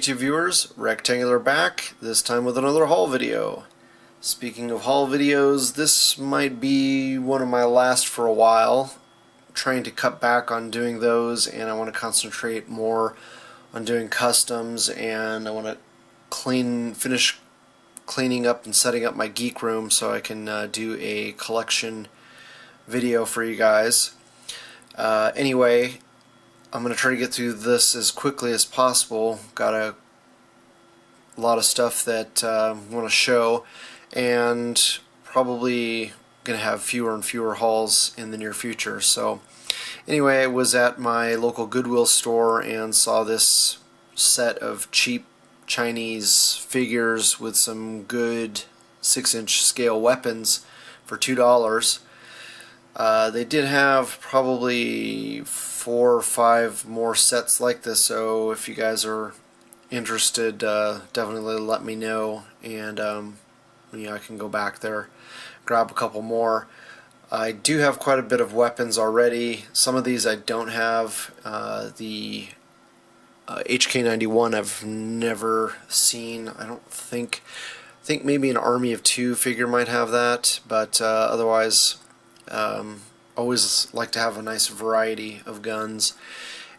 YouTube viewers, Rectangular back, this time with another haul video. Speaking of haul videos, this might be one of my last for a while. I'm trying to cut back on doing those, and I want to concentrate more on doing customs, and I want to finish cleaning up and setting up my geek room so I can do a collection video for you guys. Anyway, I'm going to try to get through this as quickly as possible. Got a lot of stuff that I want to show, and probably going to have fewer and fewer hauls in the near future. So anyway, I was at my local Goodwill store and saw this set of cheap Chinese figures with some good 6-inch scale weapons for $2. They did have probably 4 or 5 more sets like this, so if you guys are interested, definitely let me know, and I can go back there, grab a couple more. I do have quite a bit of weapons already. Some of these I don't have. The HK91 I've never seen. I don't think maybe an Army of Two figure might have that, but otherwise always like to have a nice variety of guns.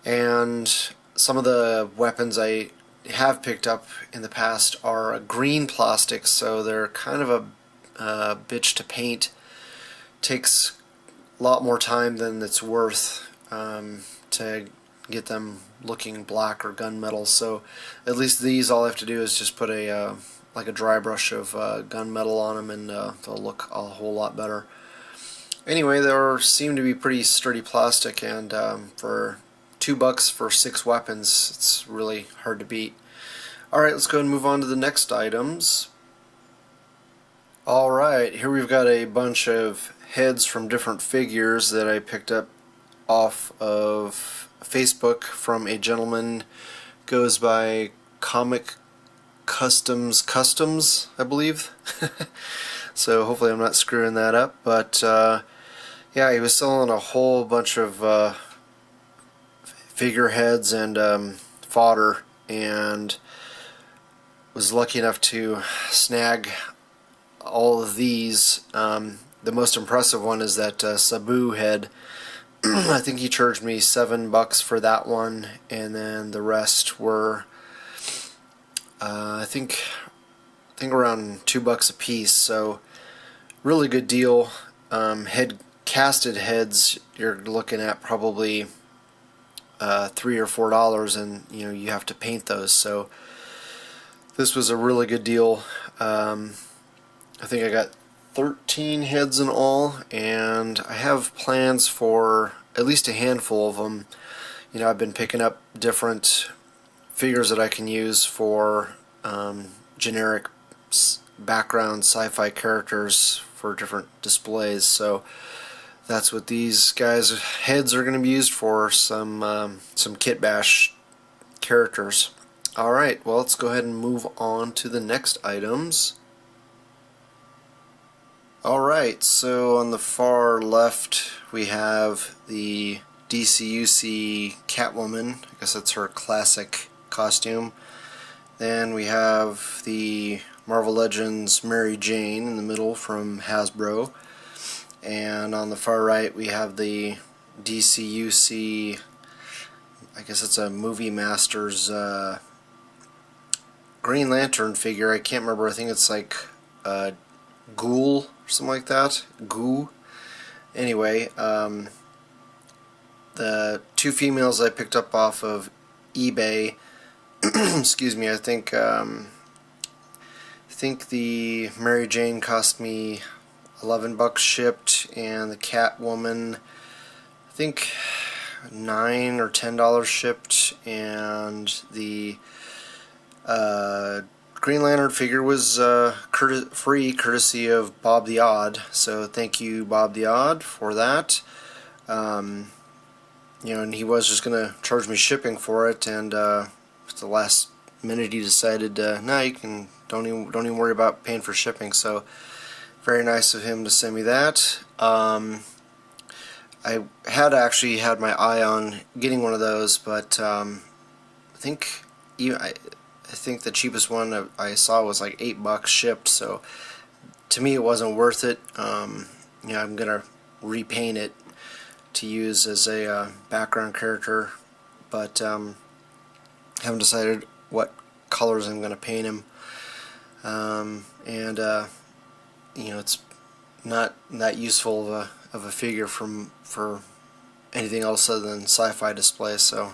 And some of the weapons I have picked up in the past are green plastic, so they're kind of a bitch to paint. Takes a lot more time than it's worth to get them looking black or gunmetal. So at least these, all I have to do is just put a like a dry brush of gunmetal on them, and they'll look a whole lot better. Anyway, they seem to be pretty sturdy plastic, and for $2 for 6 weapons, it's really hard to beat. Alright, let's go ahead and move on to the next items. Alright, here we've got a bunch of heads from different figures that I picked up off of Facebook from a gentleman goes by Comic Customs, I believe. So hopefully I'm not screwing that up, but yeah, he was selling a whole bunch of figureheads and fodder, and was lucky enough to snag all of these. The most impressive one is that Sabu head. I think he charged me $7 for that one, and then the rest were I think around $2 a piece. So really good deal. Casted heads, you're looking at probably $3 or $4, and you have to paint those. So this was a really good deal. I think I got 13 heads in all, and I have plans for at least a handful of them. I've been picking up different figures that I can use for generic background sci-fi characters for different displays. So that's what these guys' heads are going to be used for, some Kit Bash characters. Alright, well, let's go ahead and move on to the next items. Alright, so on the far left we have the DCUC Catwoman. I guess that's her classic costume. Then we have the Marvel Legends Mary Jane in the middle from Hasbro. And on the far right we have the DCUC, I guess it's a Movie Masters Green Lantern figure. I can't remember, I think it's like Ghoul or something like that. Goo. Anyway, the 2 females I picked up off of eBay, excuse me, I think the Mary Jane cost me $11 shipped, and the Catwoman I think $9 or $10 shipped, and the Green Lantern figure was free, courtesy of Bob the Odd. So thank you, Bob the Odd, for that. And he was just gonna charge me shipping for it, and at the last minute he decided, no, you can don't even worry about paying for shipping. So very nice of him to send me that. I had actually had my eye on getting one of those, but I think I think the cheapest one I saw was like $8 shipped, so to me it wasn't worth it. I'm gonna repaint it to use as a background character, but haven't decided what colors I'm gonna paint him. It's not that useful of a figure for anything else other than sci-fi display, so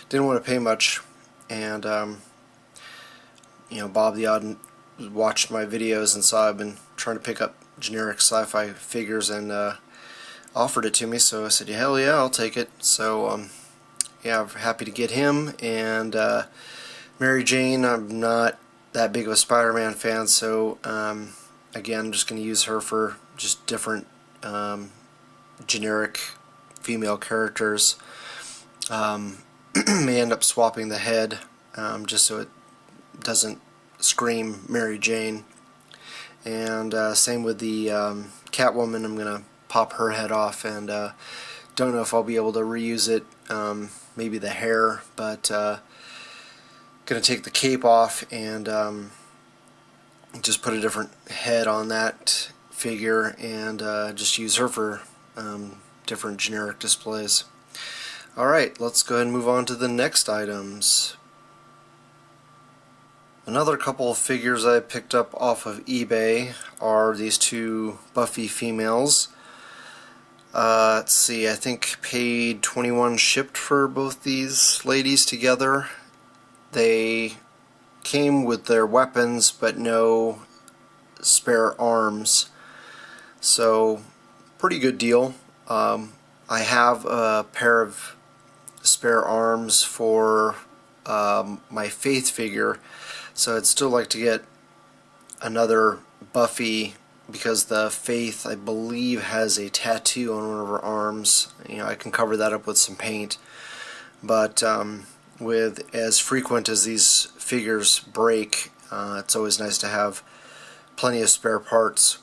didn't want to pay much. And Bob the Odd watched my videos and saw I've been trying to pick up generic sci-fi figures and offered it to me, so I said, yeah, hell yeah, I'll take it. So yeah, I'm happy to get him. And Mary Jane, I'm not that big of a Spider-Man fan, so again, I'm just going to use her for just different generic female characters. May end up swapping the head just so it doesn't scream Mary Jane. And same with the Catwoman. I'm going to pop her head off, and don't know if I'll be able to reuse it, maybe the hair, but going to take the cape off and just put a different head on that figure and just use her for different generic displays. Alright, let's go ahead and move on to the next items. Another couple of figures I picked up off of eBay are these two Buffy females. Let's see, I think paid $21 shipped for both these ladies together. They came with their weapons but no spare arms, so pretty good deal. I have a pair of spare arms for my Faith figure, so I'd still like to get another Buffy, because the Faith, I believe, has a tattoo on one of her arms. I can cover that up with some paint, but with as frequent as these figures break, it's always nice to have plenty of spare parts.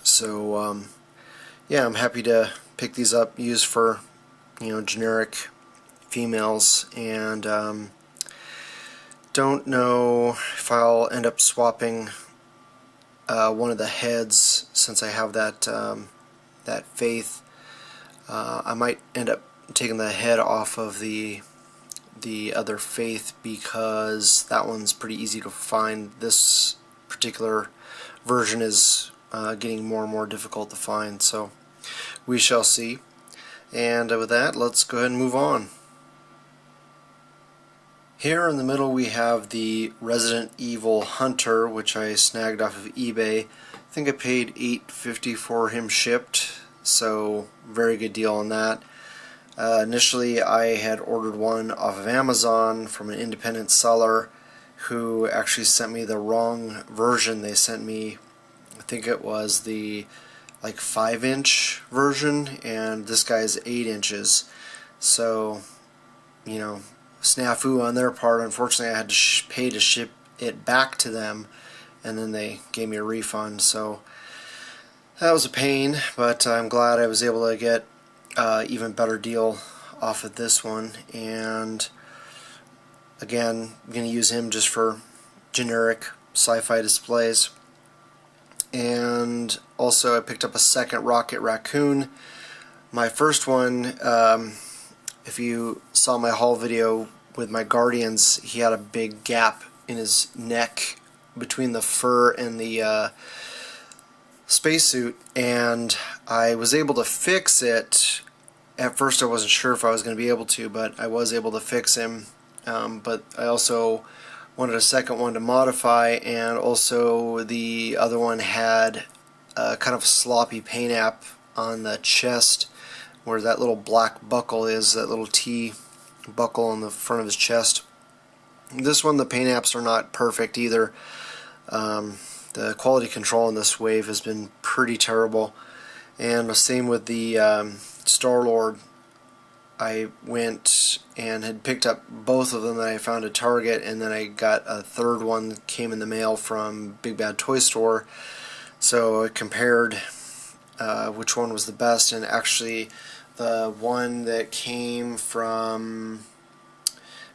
So yeah, I'm happy to pick these up, use for generic females, and don't know if I'll end up swapping one of the heads, since I have that that Faith. I might end up taking the head off of the other Faith, because that one's pretty easy to find. This particular version is getting more and more difficult to find, so we shall see. And with that, let's go ahead and move on. Here in the middle we have the Resident Evil Hunter, which I snagged off of eBay. I think I paid $8.50 for him shipped, so very good deal on that. Initially I had ordered one off of Amazon from an independent seller who actually sent me the wrong version. They sent me, I think it was the like 5-inch version, and this guy's 8 inches. So, snafu on their part. Unfortunately, I had to pay to ship it back to them, and then they gave me a refund. So that was a pain, but I'm glad I was able to get even better deal off of this one. And again, I'm going to use him just for generic sci-fi displays. And also I picked up a second Rocket Raccoon. My first one, if you saw my haul video with my Guardians, he had a big gap in his neck between the fur and the spacesuit, and I was able to fix it. At first I wasn't sure if I was going to be able to, but I was able to fix him. But I also wanted a second one to modify, and also the other one had kind of a sloppy paint app on the chest where that little black buckle is, that little T buckle on the front of his chest. This one, the paint apps are not perfect either. The quality control on this wave has been pretty terrible, and the same with the Star-Lord. I went and had picked up both of them that I found at Target, and then I got a third one that came in the mail from Big Bad Toy Store. So I compared which one was the best, and actually the one that came from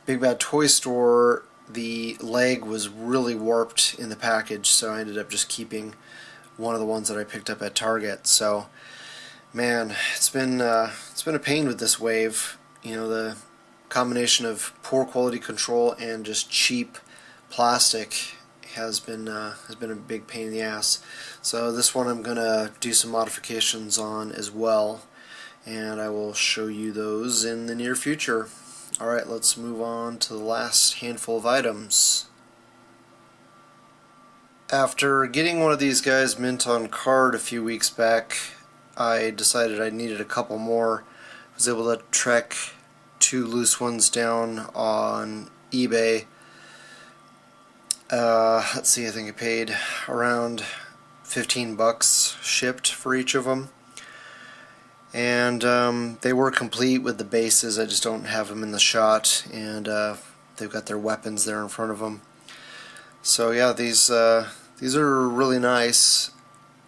Big Bad Toy Store the leg was really warped in the package, so I ended up just keeping one of the ones that I picked up at Target. So, man, it's been a pain with this wave. You know, the combination of poor quality control and just cheap plastic has been a big pain in the ass. So this one I'm gonna do some modifications on as well, and I will show you those in the near future. Alright, let's move on to the last handful of items. After getting one of these guys mint on card a few weeks back, I decided I needed a couple more. I was able to track 2 loose ones down on eBay. Let's see, I think I paid around $15 shipped for each of them. And they were complete with the bases. I just don't have them in the shot, and they've got their weapons there in front of them. So yeah, these are really nice.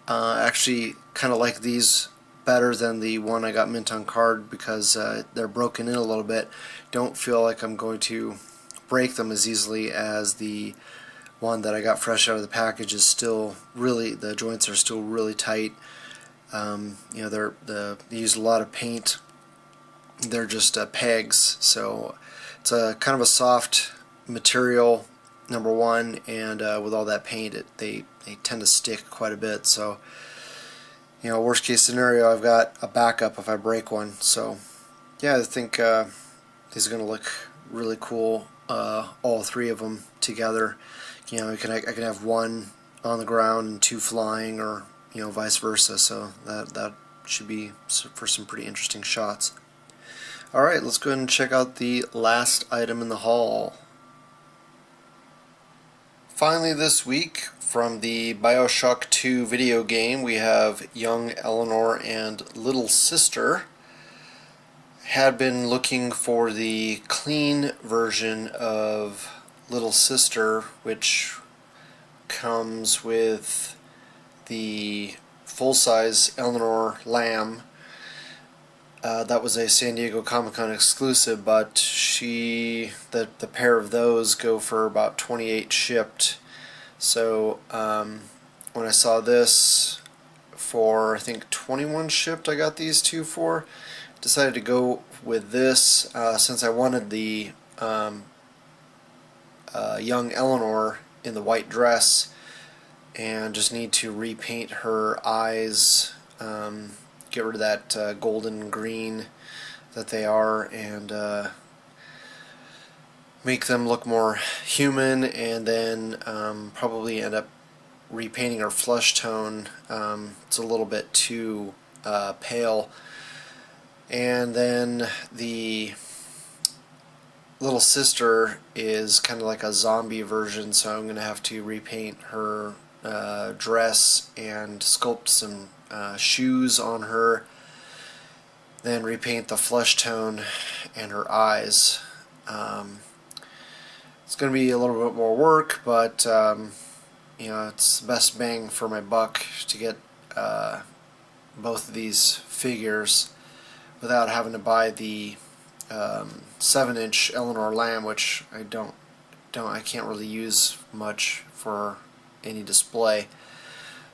Actually, kind of like these better than the one I got mint on card because they're broken in a little bit. Don't feel like I'm going to break them as easily as the one that I got fresh out of the package. Is still really, the joints are still really tight. You know, they use a lot of paint. They're just pegs, so it's a kind of a soft material, number one, and with all that paint, they tend to stick quite a bit. So, you know, worst case scenario, I've got a backup if I break one. So, yeah, I think these are going to look really cool. All 3 of them together. You know, I can have one on the ground and 2 flying, or you know, vice versa. So that should be for some pretty interesting shots. Alright, let's go ahead and check out the last item in the haul. Finally this week, from the BioShock 2 video game, we have young Eleanor and little sister. Had been looking for the clean version of little sister, which comes with the full-size Eleanor lamb. That was a San Diego Comic-Con exclusive, but the pair of those go for about $28 shipped. So when I saw this for, I think, $21 shipped, I got these 2 for. Decided to go with this since I wanted the young Eleanor in the white dress, and just need to repaint her eyes, get rid of that golden green that they are, and make them look more human, and then probably end up repainting her flesh tone. It's a little bit too pale. And then the little sister is kind of like a zombie version, so I'm going to have to repaint her dress and sculpt some shoes on her, then repaint the flesh tone and her eyes. It's going to be a little bit more work, but you know, it's the best bang for my buck to get both of these figures without having to buy the 7-inch Eleanor lamb, which I can't really use much for any display.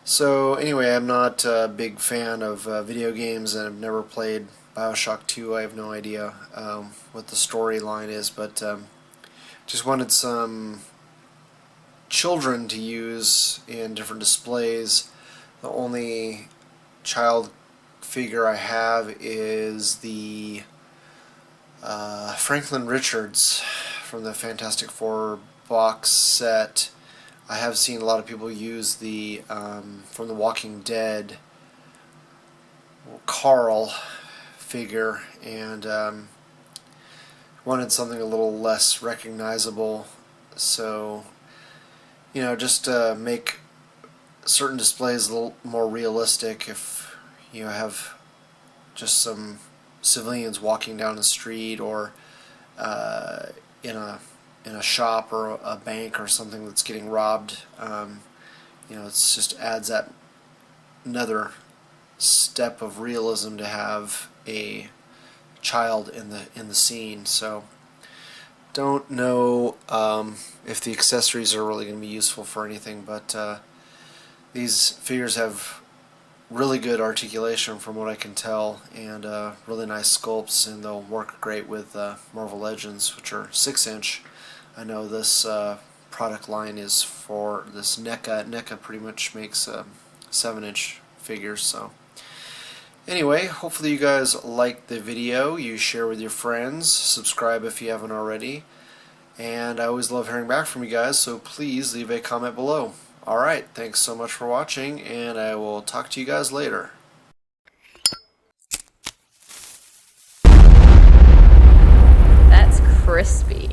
So anyway, I'm not a big fan of video games, and I've never played BioShock 2. I have no idea what the storyline is, but just wanted some children to use in different displays. The only child figure I have is the Franklin Richards from the Fantastic Four box set. I have seen a lot of people use the from The Walking Dead Carl figure, and wanted something a little less recognizable. So, you know, just make certain displays a little more realistic. If you have just some civilians walking down the street, or in a shop or a bank or something that's getting robbed, you know, it's just adds that another step of realism to have a child in the scene. So don't know if the accessories are really going to be useful for anything, but these figures have really good articulation from what I can tell, and really nice sculpts, and they'll work great with Marvel Legends, which are 6-inch. I know this product line is for this NECA. NECA pretty much makes 7-inch figures. So anyway, hopefully you guys liked the video. You share with your friends, subscribe if you haven't already, and I always love hearing back from you guys, so please leave a comment below. Alright, thanks so much for watching, and I will talk to you guys later. That's crispy.